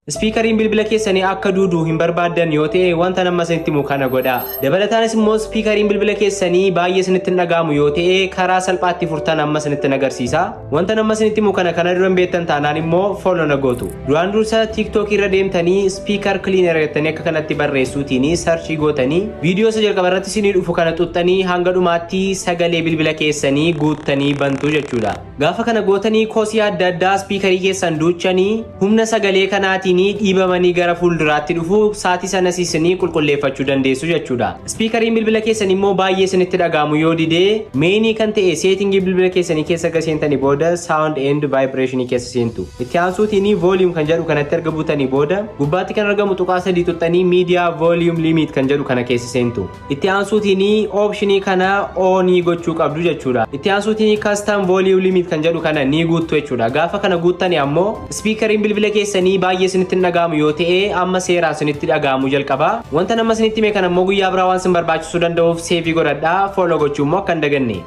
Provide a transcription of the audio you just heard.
Speakeriin bilbila keessanii akka duuduu hin barbaadan yoo ta'e wanta nama isinitti himu kana godhaa. Dabalataanis immoo speakeriin bilbila keessanii baay'ee isinitti dhagahamu yoo ta'e karaa salphaatti furtan amma isinitti agarsiisa. Wanta nama isinitti himu kana dura hin beektan taanaan immoo follow na gootu. Duraan dursa TikTok irra deemtanii speaker cleaner jettanii akka kanatti barreessuutiin search gootanii viidiyoo isa jalqaba irratti isinii dhufu kana xuxxanii hanga dhumaatti sagalee bilbila keessanii guuttanii bantu jechuudha. Gaafa kana gootanii koosii adda addaa speakerii keessan duuchanii humna sagalee kanaatiin dhiibamanii gara fuulduraatti dhufu saatii sana siisanii qulqulleeffachuu dandeessu jechuudha. Speakeriin bilbila keessanii immoo baay'ee isinitti dhagahamu yoo didee meenii kan ta'e seetingii bilbila keessanii keessa seentanii booda sound and vibration keessa seentu. Itti aansuutiin volume kan jedhu kanatti erga buutanii booda gubbaatti kan argamu tuqaa sadii tuxxanii media volume limit kan jedhu kana keessa seentu. Itti aansuutiin optionii kana on gochuu qabdu jechuudha. Itti aansuutiin custom volume limit kan jedhu kana ni guuttu jechuudha. Gaafa kana guuttanii ammoo speakeriin bilbila keessanii baay'ee isinitti dhagahamu yoo ta'e amma seeraan isinitti dhagahamu jalqaba. Wanta nama isinitti hime kana ammoo guyyaa biraa waan isin barbaachisuu danda'uuf seevii godhadhaa. Follow gochuu immoo akka hin daganne.